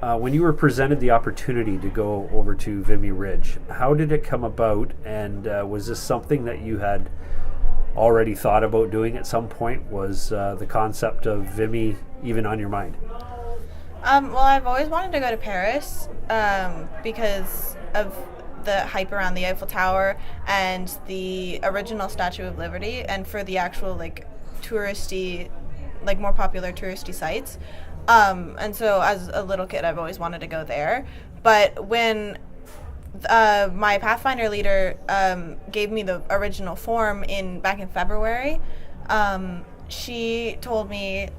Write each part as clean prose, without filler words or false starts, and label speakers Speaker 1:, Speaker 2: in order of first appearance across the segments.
Speaker 1: when you were presented the opportunity to go over to Vimy Ridge, how did it come about, and was this something that you had already thought about doing at some point? Was the concept of Vimy even on your mind?
Speaker 2: Well, I've always wanted to go to Paris because of the hype around the Eiffel Tower and the original Statue of Liberty, and for the actual touristy, more popular touristy sites. And so as a little kid, I've always wanted to go there. But when my Pathfinder leader gave me the original form back in February, she told me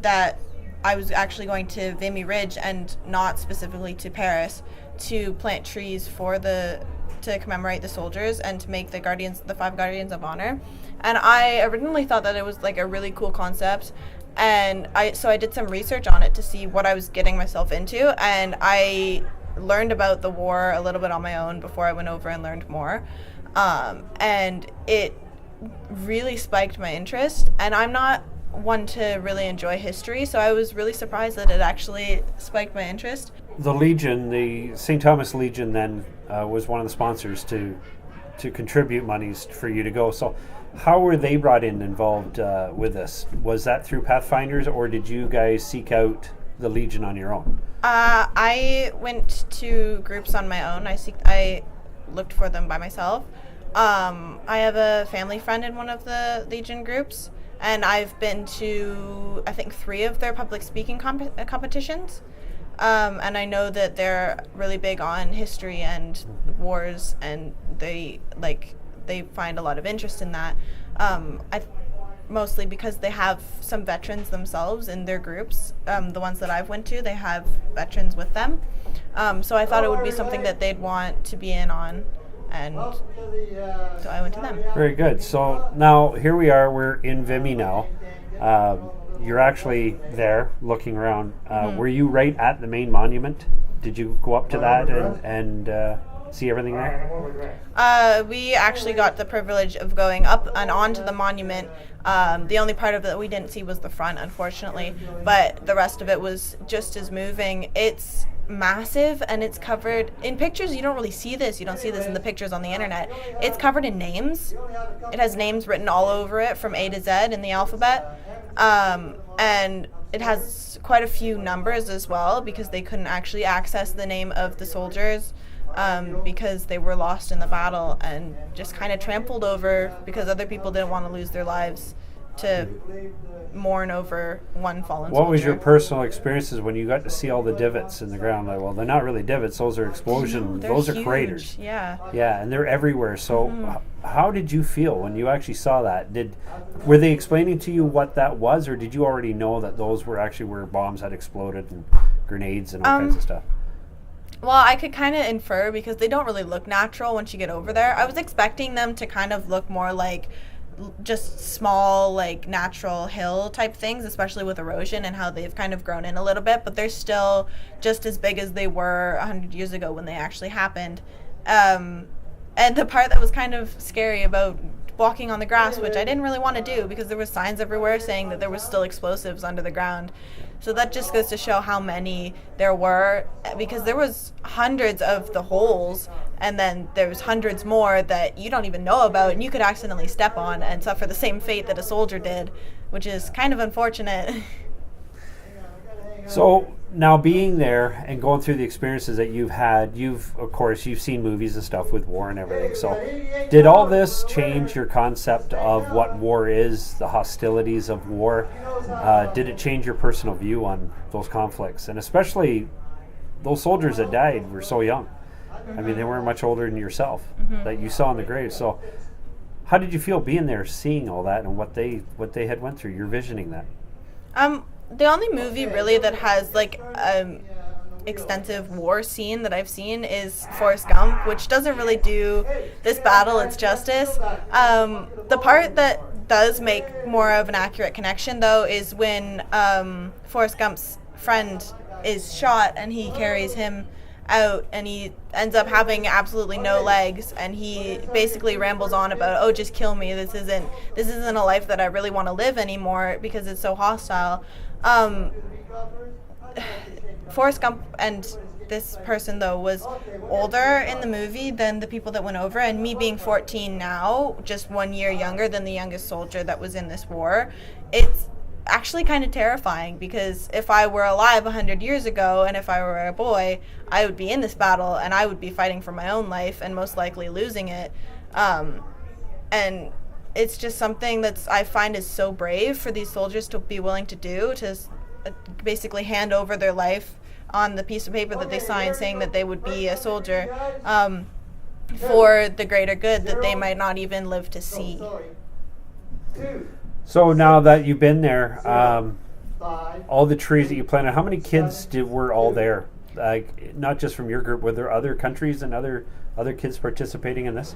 Speaker 2: that I was actually going to Vimy Ridge and not specifically to Paris to plant trees to commemorate the soldiers and to make the 5 Guardians of Honor. And I originally thought that it was a really cool concept. And I did some research on it to see what I was getting myself into, and I learned about the war a little bit on my own before I went over and learned more. And it really spiked my interest, and I'm not one to really enjoy history, so I was really surprised that it actually spiked my interest.
Speaker 1: The Legion, the St. Thomas Legion, then was one of the sponsors to contribute monies for you to go. So how were they brought involved with this? Was that through Pathfinders, or did you guys seek out the Legion on your own?
Speaker 2: I went to groups on my own. I looked for them by myself. I have a family friend in one of the Legion groups, and I've been to, I think, 3 of their public speaking competitions. And I know that they're really big on history and wars, and they find a lot of interest in that. Mostly because they have some veterans themselves in their groups. The ones that I've went to, they have veterans with them. So I thought it would be something that they'd want to be in on, and so I went to them.
Speaker 1: Very good. So now here we are. We're in Vimy now. You're actually there looking around. Were you right at the main monument? Did you go up to that and see everything there?
Speaker 2: We actually got the privilege of going up and onto the monument. The only part of it that we didn't see was the front, unfortunately, but the rest of it was just as moving. It's massive, and it's covered in pictures. You don't really see this. You don't see this in the pictures on the internet. It's covered in names. It has names written all over it from A to Z in the alphabet. And it has quite a few numbers as well, because they couldn't actually access the name of the soldiers because they were lost in the battle and just kind of trampled over because other people didn't want to lose their lives to mourn over one fallen soldier.
Speaker 1: What was your personal experiences when you got to see all the divots in the ground? Well, they're not really divots; those are explosions.
Speaker 2: No,
Speaker 1: those are
Speaker 2: huge.
Speaker 1: craters.
Speaker 2: Yeah.
Speaker 1: Yeah, and they're everywhere. So, how did you feel when you actually saw that? Were they explaining to you what that was, or did you already know that those were actually where bombs had exploded and grenades and all kinds of stuff?
Speaker 2: Well, I could kind of infer because they don't really look natural once you get over there. I was expecting them to kind of look more like just small, natural hill type things, especially with erosion and how they've kind of grown in a little bit, but they're still just as big as they were 100 years ago when they actually happened. And the part that was kind of scary about walking on the grass, which I didn't really want to do because there were signs everywhere saying that there was still explosives under the ground. So that just goes to show how many there were, because there was hundreds of the holes, and then there was hundreds more that you don't even know about, and you could accidentally step on and suffer the same fate that a soldier did, which is kind of unfortunate.
Speaker 1: So now being there and going through the experiences that you've had, you've seen movies and stuff with war and everything. So did all this change your concept of what war is, the hostilities of war? Did it change your personal view on those conflicts? And especially those soldiers that died were so young. I mean, they weren't much older than yourself that you saw in the grave. So how did you feel being there, seeing all that and what they had went through? You're visioning that.
Speaker 2: The only movie really that has extensive war scene that I've seen is Forrest Gump, which doesn't really do this battle its justice. The part that does make more of an accurate connection, though, is when Forrest Gump's friend is shot and he carries him out and he ends up having absolutely no legs, and he basically rambles on about, oh, just kill me, this isn't a life that I really want to live anymore because it's so hostile. Forrest Gump and this person, though, was older in the movie than the people that went over, and me being 14 now, just 1 year younger than the youngest soldier that was in this war, it's actually kind of terrifying, because if I were alive 100 years ago and if I were a boy, I would be in this battle and I would be fighting for my own life and most likely losing it. And it's just something that's I find is so brave for these soldiers to be willing to do, to basically hand over their life on the piece of paper that they signed saying that they would be a soldier, for the greater good that they might not even live to see.
Speaker 1: So now that you've been there, all the trees that you planted, how many kids were all there? Like, not just from your group, were there other countries and other kids participating in this?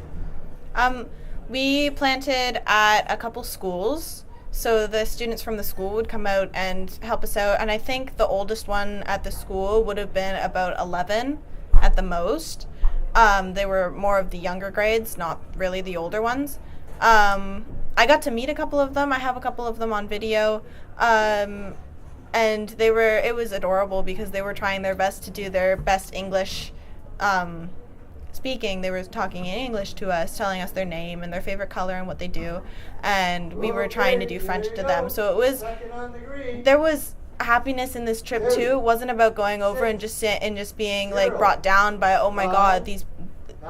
Speaker 2: We planted at a couple schools. So the students from the school would come out and help us out. And I think the oldest one at the school would have been about 11 at the most. They were more of the younger grades, not really the older ones. I got to meet a couple of them. I have a couple of them on video. And it was adorable because they were trying their best to do their best English speaking. They were talking in English to us, telling us their name and their favorite color and what they do, and we were trying to do French to them. So there was happiness in this trip too. It wasn't about going over and just being like brought down by, oh my God, these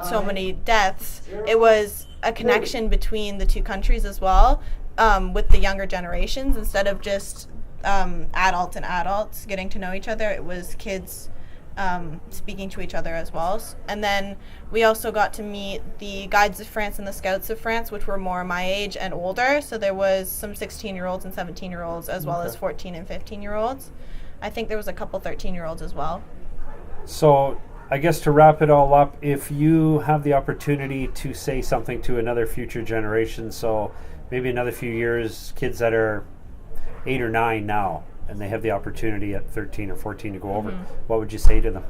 Speaker 2: so many deaths. It was a connection between the two countries as well, with the younger generations, instead of just adults and adults getting to know each other. It was kids speaking to each other as well. And then we also got to meet the Guides of France and the Scouts of France, which were more my age and older. So there was some 16-year-olds and 17-year-olds, as well as 14 and 15-year-olds. I think there was a couple 13-year-olds as well.
Speaker 1: So I guess to wrap it all up, if you have the opportunity to say something to another future generation, so maybe another few years, kids that are 8 or 9 now, and they have the opportunity at 13 or 14 to go over, what would you say to them?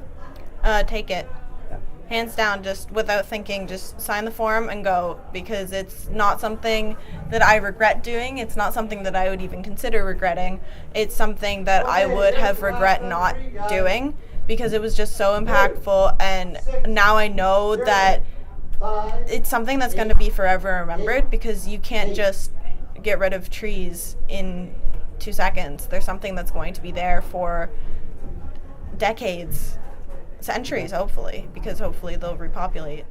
Speaker 2: Take it.
Speaker 1: Yeah.
Speaker 2: Hands down, just without thinking, just sign the form and go, because it's not something that I regret doing. It's not something that I would even consider regretting. It's something that I would have regret not doing, because it was just so impactful, and now I know that it's something that's going to be forever remembered, because you can't just get rid of trees in 2 seconds. There's something that's going to be there for decades, centuries, hopefully, because hopefully they'll repopulate.